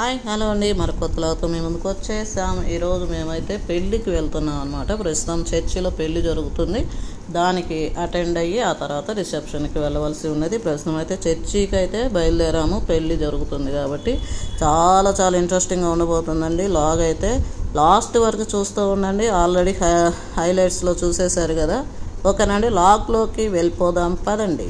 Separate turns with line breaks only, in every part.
Hi hello అండి, మరి కొత్తలతో మేము ముందుకు వచ్చేసాం. ఈరోజు మేమైతే పెళ్ళికి వెళ్తున్నాం అనమాట. ప్రస్తుతం చర్చిలో పెళ్లి జరుగుతుంది, దానికి అటెండ్ అయ్యి ఆ తర్వాత రిసెప్షన్కి వెళ్ళవలసి ఉన్నది. ప్రస్తుతం అయితే చర్చికి అయితే బయలుదేరాము, పెళ్ళి జరుగుతుంది కాబట్టి చాలా చాలా ఇంట్రెస్టింగ్గా ఉండబోతుందండి. లాగ్ అయితే లాస్ట్ వరకు చూస్తూ ఉండండి. ఆల్రెడీ హైలైట్స్లో చూసేశారు కదా. ఓకేనండి, లాగ్లోకి వెళ్ళిపోదాం పదండి.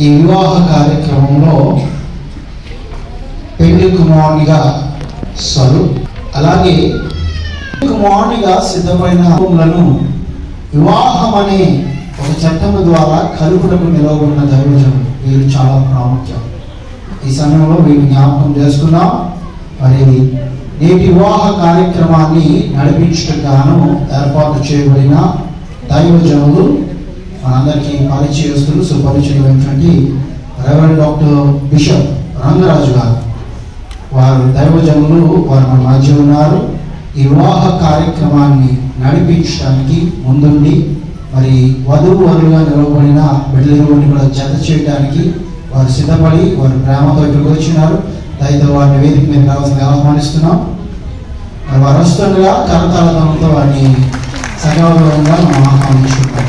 ఈ వివాహ కార్యక్రమంలో పెళ్లి కుమారునిగా స్వరూప్, అలాగే కుమారునిగా సిద్ధమైన హోములను వివాహం అనే ఒక చట్టం ద్వారా కలుపుటకు నిలవబడిన దైవజనం వీరు చాలా ప్రాముఖ్యం. ఈ సమయంలో వీరు జ్ఞాపకం చేసుకున్నాం. మరి నేటి వివాహ కార్యక్రమాన్ని నడిపించడానికి గాను ఏర్పాటు చేయబడిన దైవజనులు మనందరికీ పరిచయస్తులు, సుపరిచితులైనటువంటి రెవరెండ్ డాక్టర్ బిషప్ రంగరాజు గారు. వారు దైవజనులు, వారు మన మధ్య ఉన్నారు. ఈ వివాహ కార్యక్రమాన్ని నడిపించడానికి ముందుండి మరి వధువు వరులుగా నిలవబడిన బిడ్డలని కూడా జత చేయడానికి వారు సిద్ధపడి వారు ప్రేమతో ఇక్కడికి వచ్చినారు. దయతో వారిని వేదిక మీద రావాల్సిందిగా ఆహ్వానిస్తున్నాం. మరి వారు వస్తుండగా కరతాళంతో వారిని సగౌరవంగా మనం ఆహ్వానించుకుంటాం.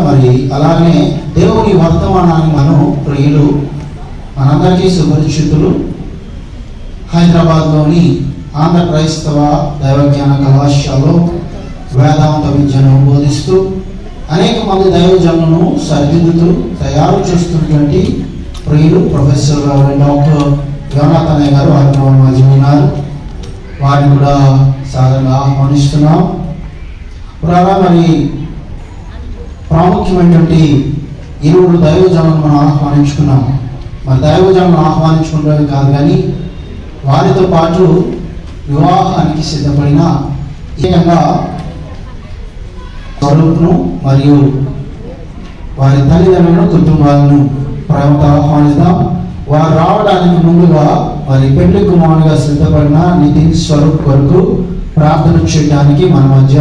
మరి అలాగే దేవుని వర్తమానాన్ని మనం ప్రియులు మనందరికీ సుపరిచితులు హైదరాబాద్లోని ఆంధ్ర క్రైస్తవ దైవజ్ఞాన కళాశాలలో వేదాంత విద్యను బోధిస్తూ అనేక మంది దైవజనులను సరిదిద్దుతూ తయారు చేస్తున్నటువంటి ప్రియులు ప్రొఫెసర్ డాక్టర్ యోనాథనయ్య గారు వారి మధ్య ఉన్నారు. వారిని కూడా సాధారణంగా ఆహ్వానిస్తున్నాం. మరి ప్రాముఖ్యమైనటువంటి ఇరువురు దైవజనులను మనం ఆహ్వానించుకున్నాం. మరి దైవజనులను ఆహ్వానించుకుంటే కాదు, కానీ వారితో పాటు వివాహానికి సిద్ధపడిన ఏకంగా స్వరూప్ను మరియు వారి తల్లిదండ్రులను, కుటుంబాలను ప్రేమతో ఆహ్వానిద్దాం. వారు రావడానికి ముందుగా మరి పెళ్లి కుమారుగా సిద్ధపడిన నితిన్ స్వరూప్ కొరకు ప్రార్థన చేయడానికి మన మధ్య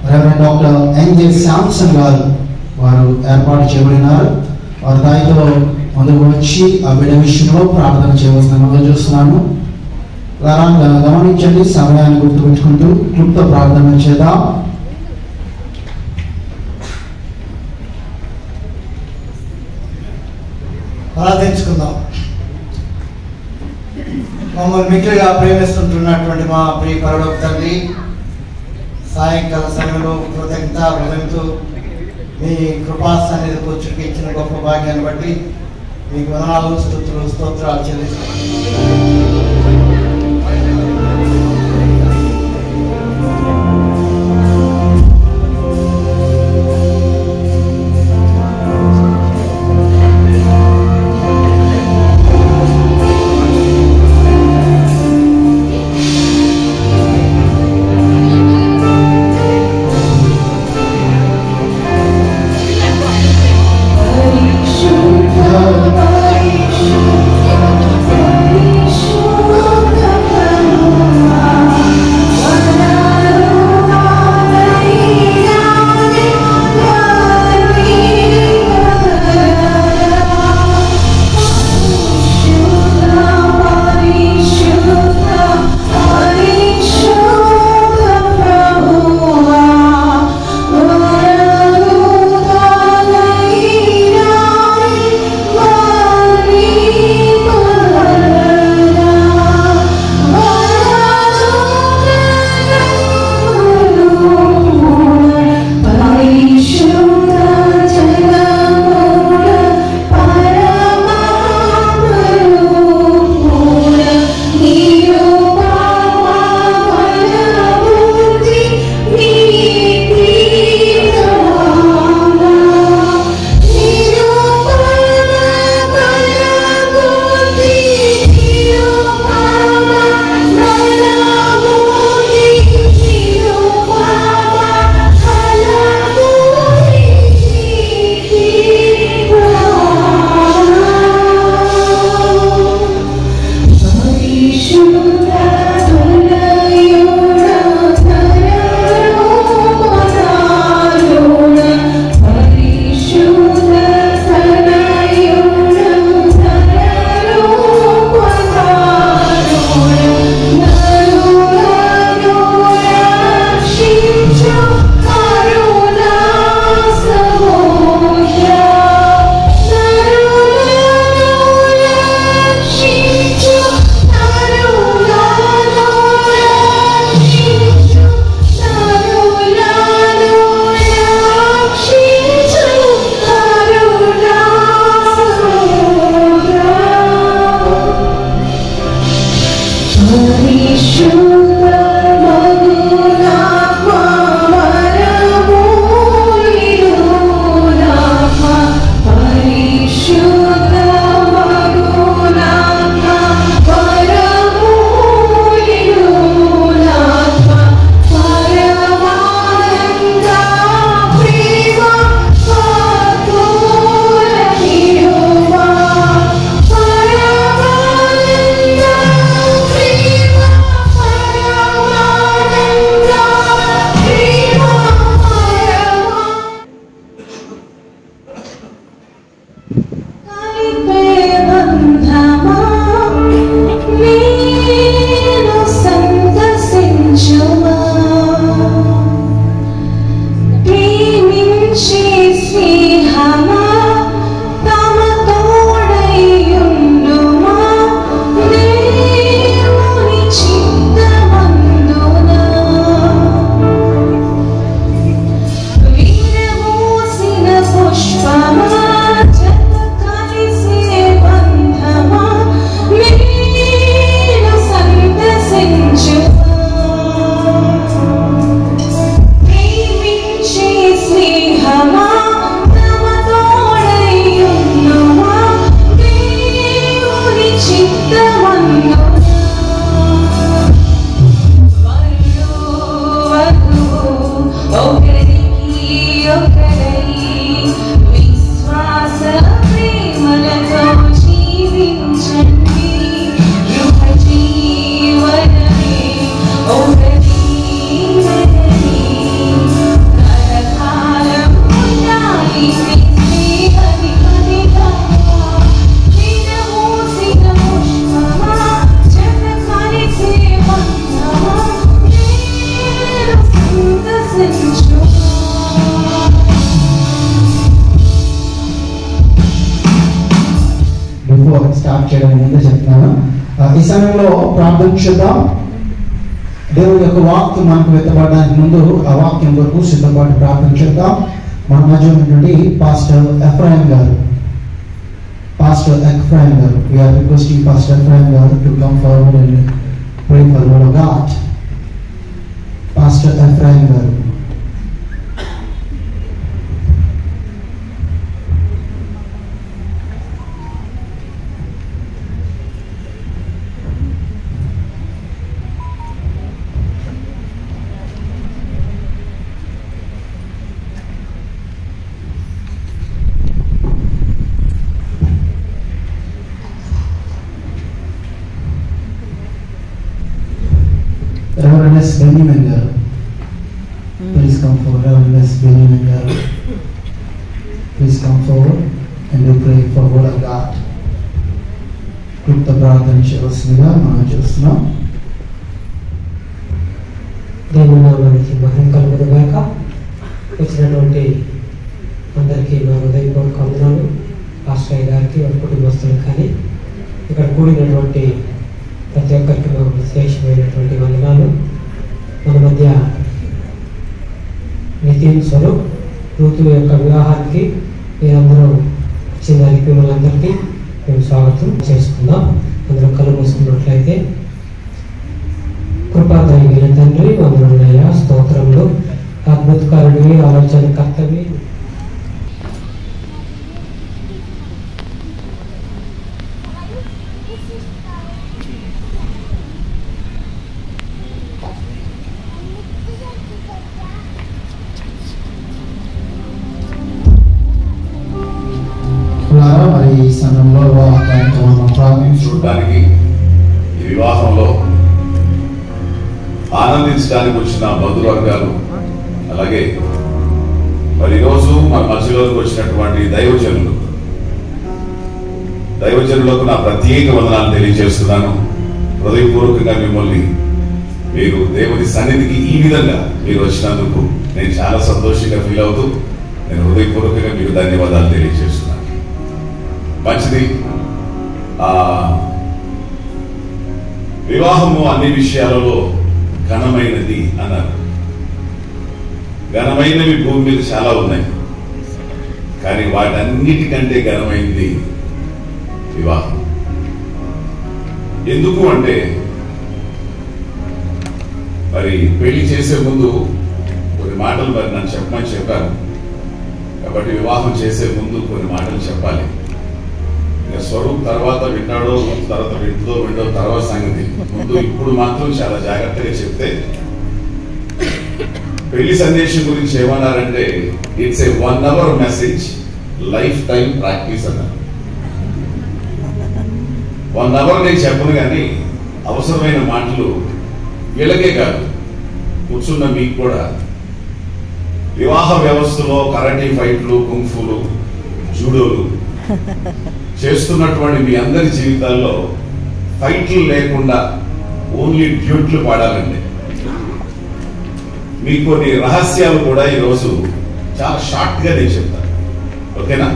రెవరెండ్ డాక్టర్ ఎన్జే శాంసన్ గారు వారు ఏర్పాటు చేయబడినారు. వారి దాయితో ముందుకు వచ్చి ఆ బిడ్డ విషయంలో ప్రార్థన చేయవలసిన చూస్తున్నాను. గమనించండి, సమయాన్ని గుర్తుపెట్టుకుంటూ క్లుప్త ప్రార్థన చేద్దాం.
ప్రార్థించుకుందాం. మమ్మల్ని మిక్కిలిగా ప్రేమిస్తుంటున్నటువంటి మా ప్రియ పరలోక తండ్రి, సాయంకాల సమయంలో కృతజ్ఞత హృదయంతో మీ కృపా సన్నిధికి వచ్చి ఇచ్చిన గొప్ప భాగ్యాన్ని బట్టి మీకు వందనాలు, స్తుతులు, స్తోత్రాలు చెల్లిస్తున్నాం.
ఈ సమయంలో ప్రార్థన చేద్దాం. దేవుడి యొక్క వాక్యం మనకు వెతబడడానికి ముందు ఆ వాక్యం వరకు సిద్ధపాటు ప్రార్థన చేద్దాం. మన మధ్య ఉన్నటువంటి పాస్టర్ ఎఫ్రాయిం గారు, వీఆర్ రిక్వెస్టింగ్ పాస్టర్ ఎఫ్రాయిం గారు to come forward and pray for the word of God. Pastor Ephraim గారు. Reverend S. Benjamin garu, please come forward. Reverend S. Benjamin garu, please come forward and we pray for word of God. క్లుప్త ప్రార్థన చేయవలసిందిగా మనం చేస్తున్నాం.
దేవుని నామానికి మహిమ కలుగునుగాక. వచ్చినటువంటి అందరికీ మా హృదయపూర్వక వందనాలు. పాస్టర్ గారికి, వారి కుటుంబస్తులకు కానీ ఇక్కడ కూడినటువంటి ప్రతి ఒక్కరికి మా విశేషమైనటువంటి వందనాలు. మన మధ్య నితిన్ స్వరూప్ ఋతు యొక్క వివాహానికి మీరందరూ వచ్చిన వారికి మిమ్మల్ందరికీ మేము స్వాగతం చేసుకుందాం. అందరూ కళ్ళు మూసుకున్నట్లయితే. కృపాదైన తండ్రి, వందనాలయ్యా, స్తోత్రములు. అద్భుతకారుడివి, ఆలోచన కర్తవి,
మరి ఈ సమయంలో
చూడడానికి ఈ వివాహంలో ఆనందించడానికి వచ్చిన బంధువర్గాలు, అలాగే మరి ఈరోజు మన మధ్యలోకి వచ్చినటువంటి దైవజనులకు నా ప్రత్యేక వందనాలు తెలియజేస్తున్నాను. హృదయపూర్వకంగా మిమ్మల్ని మీరు దేవుని సన్నిధికి ఈ విధంగా మీరు వచ్చినందుకు నేను చాలా సంతోషంగా ఫీల్ అవుతూ నేను హృదయపూర్వకంగా మీకు ధన్యవాదాలు తెలియజేస్తున్నాను. మంచిది. వివాహము అన్ని విషయాలలో ఘనమైనది అన్నారు. ఘనమైనవి భూమి మీద చాలా ఉన్నాయి, కానీ వాటన్నిటికంటే ఘనమైనది వివాహం. ఎందుకు అంటే మరి పెళ్లి చేసే ముందు కొన్ని మాటలు మరి నన్ను చెప్పమని చెప్పారు. కాబట్టి వివాహం చేసే ముందు కొన్ని మాటలు చెప్పాలి. స్వరూప్ తర్వాత వింటాడో, తర్వాత వింటో తర్వాత సంగతి. ముందు ఇప్పుడు మాత్రం చాలా జాగ్రత్తగా చెప్తే, పెళ్లి సందేశం గురించి ఏమన్నారంటే it's a 1 hour message, life time practice అన్నారు. 1 hour నేను చెప్పను, కానీ అవసరమైన మాటలు వీళ్ళకే కాదు, కూర్చున్న మీకు కూడా. వివాహ వ్యవస్థలో కరాటే ఫైట్లు, కుంఫులు, జూడోలు చేస్తున్నటువంటి మీ అందరి జీవితాల్లో ఫైట్లు లేకుండా ఓన్లీ డ్యూట్లు పాడాలండి. మీకు కొన్ని రహస్యాలు కూడా ఈరోజు చాలా షార్ట్ గా నేను చెప్తాను, ఓకేనా?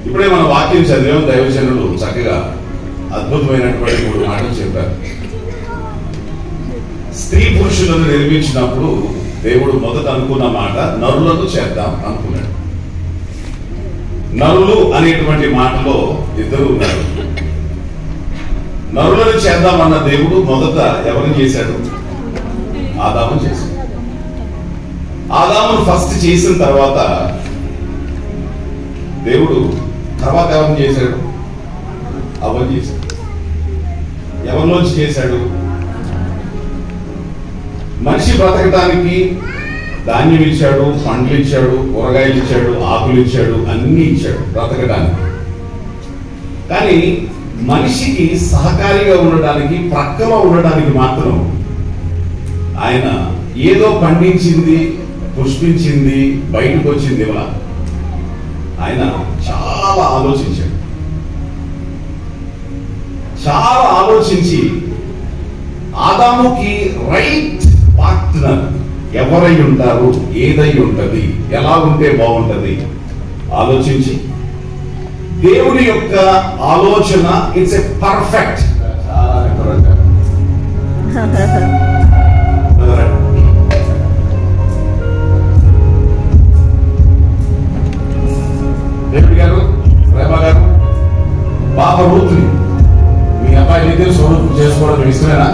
ఇప్పుడే మన వాక్యం చదివాం. దైవజనులు చక్కగా అద్భుతమైనటువంటి 3 మాటలు చెప్పారు. స్త్రీ పురుషులను నిర్మించినప్పుడు దేవుడు మొదట అనుకున్న మాట నరులను చేద్దాం అనుకున్నాడు. నరులు అనేటువంటి మాటలో ఇద్దరు ఉన్నారు. నరులను చేద్దామన్న దేవుడు మొదట ఎవరిని చేశాడు? ఆదాము చేశాడు. ఆదామును ఫస్ట్ చేసిన తర్వాత దేవుడు తర్వాత ఎవరిని చేశాడు? అవ్వని చేశాడు. ఎవరిలోంచి చేశాడు? మనిషి బ్రతకటానికి ధాన్యం ఇచ్చాడు, పండ్లు ఇచ్చాడు, కూరగాయలు ఇచ్చాడు, ఆకులు ఇచ్చాడు, అన్ని ఇచ్చాడు బ్రతకడానికి. కానీ మనిషికి సహకారిగా ఉండడానికి, ప్రక్కలో ఉండడానికి మాత్రం ఆయన ఏదో పండించింది, పుష్పించింది, బయటకు వచ్చింది ఇవాళ. ఆయన చాలా ఆలోచించాడు. చాలా ఆలోచించి ఆదాముకి రైట్ పార్ట్నర్ ఎవరై ఉంటారు, ఏదై ఉంటది, ఎలా ఉంటే బాగుంటది ఆలోచించి దేవుని యొక్క ఆలోచన ఇట్స్ ఎ పర్ఫెక్ట్. దేవుడి గారు, ప్రేమ గారు, పాప రూతుని మీ అబ్బాయి నితిన్ స్వరూపం చేసుకోవడం మీకు ఇష్టమేనా?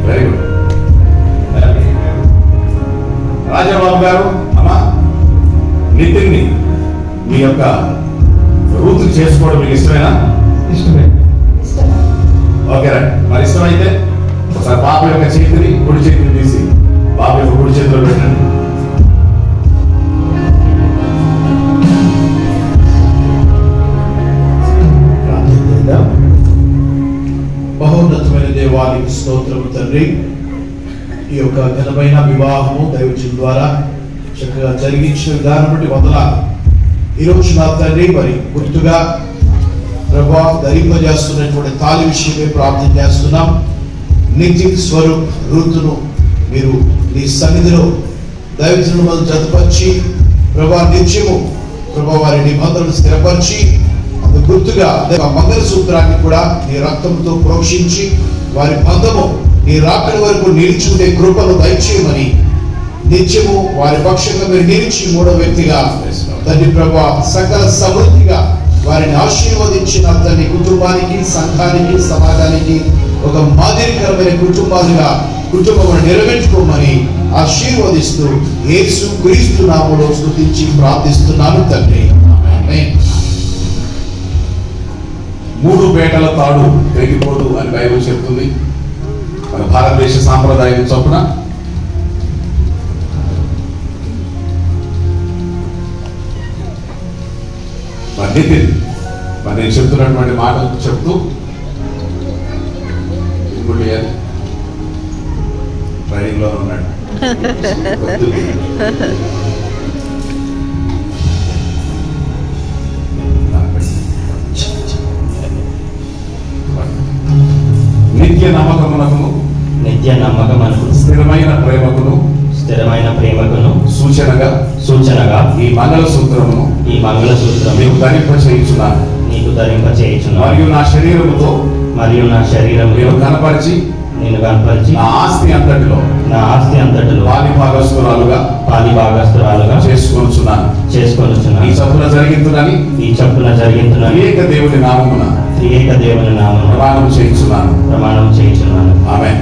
Very good. రాజాబాబు గారు, అమ్మా నితిన్ని మీ యొక్క రూతు చేసుకోవడం మీకు ఇష్టమేనా?
ఇష్టమే.
Okay right. మరి ఇష్టమైతే ఒకసారి పాప యొక్క చేతిని కుడి చేతిని తీసి పాప యొక్క కుడి చేతిలో పెట్టండి.
బహోన్నతమైన దేవానికి స్తోత్రము తండ్రి. ఈ యొక్క ఘనమైన వివాహము దైవజనుల ద్వారా చక్కగా జరిగించిన విధానం బట్టి వందనాలు. ఈరోజు నా తండ్రి మరి గుర్తుగా ప్రభా ధరింపజేస్తున్నటువంటి తాళి విషయమే ప్రార్థన చేస్తున్నాం. నితిన్ స్వరూప్ రూతును మీరు నీ సన్నిధిలో దైవజనుల మీద జతపరిచి ప్రభా నిత్యము ప్రభా వారి నిబంధనలు స్థిరపరిచి గుర్తుగా మంగళ సూత్రాన్ని కూడా నీ రక్తంతో ప్రోక్షించి వారి బంధము నీ రాకడి వరకు నిలిచుండే కృపను దయచేయమని నిత్యము వారి పక్షంగా మీరు నిలిచి మూడో వ్యక్తిగా తండ్రి ప్రభా సకల సమృద్ధిగా వారిని ఆశీర్వదించిన తండ్రి కుటుంబానికి, సంఘానికి, సమాజానికి ఒక మాదిరికరమైన కుటుంబాలుగా కుటుంబం నిర్వహించుకోమని ఆశీర్వదిస్తూ యేసు క్రీస్తు నామములో స్తుతించి ప్రార్థిస్తున్నాను తండ్రి. ఆమేన్.
3 పేటల తాడు తెగిపోదు అని బైబిల్ చెప్తుంది. మన భారతదేశ సాంప్రదాయం చొప్పున నితిన్ మరి నేను చెప్తున్నటువంటి మాటలు చెప్తూ ట్రైనింగ్ లో ఉన్నాడు. నిత్య నమ్మకమునకును స్థిరమైన ప్రేమకును సూచనగా ఈ మంగళసూత్రమును నీకు ధరింప చేయుచున్నాను. మరియు నా శరీరముతో నేను కనపరిచి నా ఆస్తి అంతటిలో పాలి భాగస్తురాలుగా చేసుకొనుచున్నాను. ఈ చప్పున జరిగించునని ఏక దేవుని నామమున ప్రమాణం చేయించున్నాను. ఆమేన్.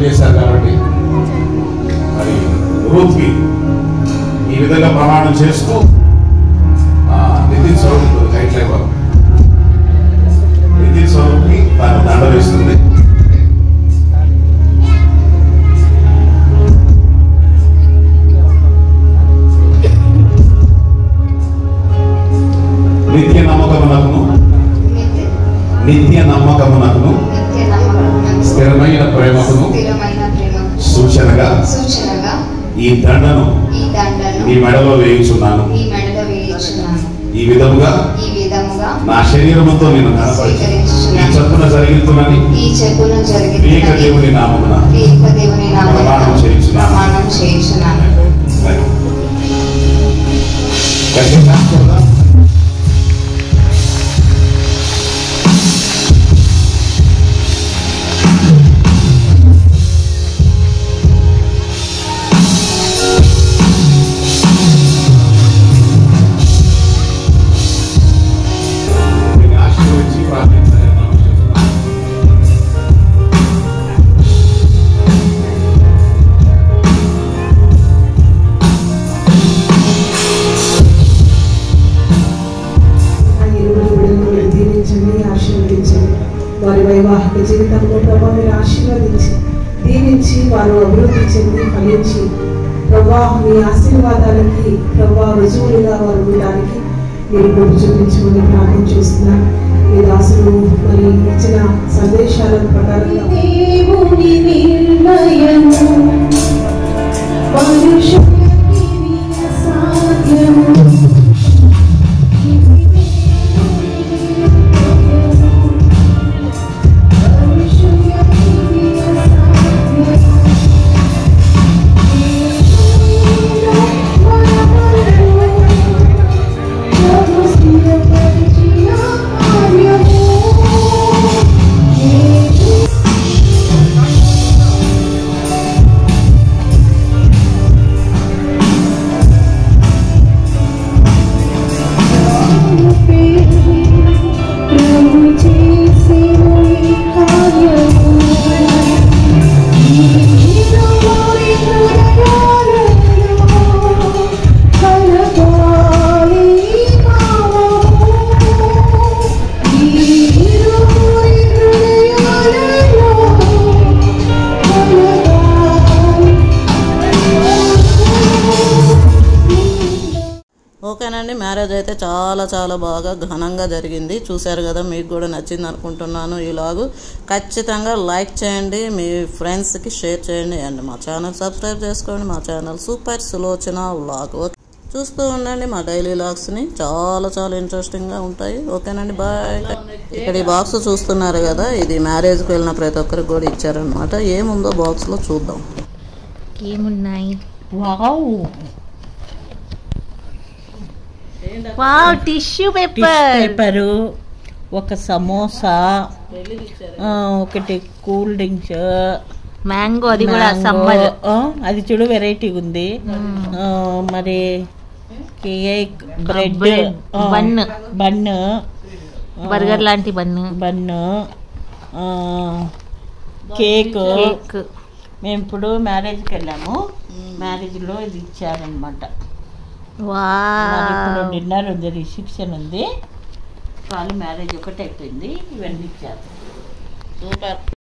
చేశారు కాబట్టి మరి రూత్కి ఈ విధంగా ప్రమాణం చేస్తూ నితిన్ స్వరూప్ హైట్ లేవర్ నితిన్ స్వరూప్కి తాను దండ వేస్తుంది. నిత్య నమ్మకమునకును స్థిరమైన ప్రేమకును సూచనగా ఈ దండను నీ మెడలో వేయించున్నాను. ఈ విధముగా నా శరీరముతో నేను కనపరిచి ఈ చెప్పున జరిగిస్తున్నాను దేవుని నామమున ప్రమాణం చేయించున్నాను.
వారి వైవాహిక జీవితంలో ప్రభా మీరు ఆశీర్వదించి దీవించి వారు అభివృద్ధి చెంది ఫలించి ప్రభా మీ ఆశీర్వాదాలకి ప్రభా రుజువులుగా వారు ఉండడానికి మీరు కృప చూపించమని ప్రార్థన చేస్తున్నాను. ఈ దాసులు మరి ఇచ్చిన సందేశాల ప్రకారంగా
ఓకేనండి, మ్యారేజ్ అయితే చాలా చాలా బాగా ఘనంగా జరిగింది. చూశారు కదా, మీకు కూడా నచ్చింది అనుకుంటున్నాను. ఈలాగు ఖచ్చితంగా లైక్ చేయండి, మీ ఫ్రెండ్స్కి షేర్ చేయండి అండ్ మా ఛానల్ సబ్స్క్రైబ్ చేసుకోండి. మా ఛానల్ సూపర్ సులోచన వ్లాగ్. చూస్తూ ఉండండి మా డైలీ వ్లాగ్స్ని, చాలా చాలా ఇంట్రెస్టింగ్గా ఉంటాయి. ఓకేనండి, బాయ్. ఇక్కడ ఈ బాక్స్ చూస్తున్నారు కదా, ఇది మ్యారేజ్కి వెళ్ళిన ప్రతి ఒక్కరికి కూడా ఇచ్చారనమాట. ఏముందో బాక్స్లో చూద్దాం.
ఏమున్నాయి? టిష్యూ
పేపరు, ఒక సమోసా, ఒకటి కూల్ డ్రింక్స్,
మ్యాంగో, అది కూడా సమ్మర్.
అది చూడు వెరైటీ ఉంది. మరి కేక్, బ్రెడ్, బన్,
బర్గర్ లాంటి
బన్, కేక్. మేము ఇప్పుడు మ్యారేజ్కి వెళ్ళాము, మ్యారేజ్లో ఇది ఇచ్చారనమాట. ఇప్పుడు డిన్నర్ ఉంది, రిసెప్షన్ ఉంది, వాళ్ళు మ్యారేజ్ ఒకటి అయిపోయింది, ఇవన్నీ ఇచ్చారు.
సూపర్.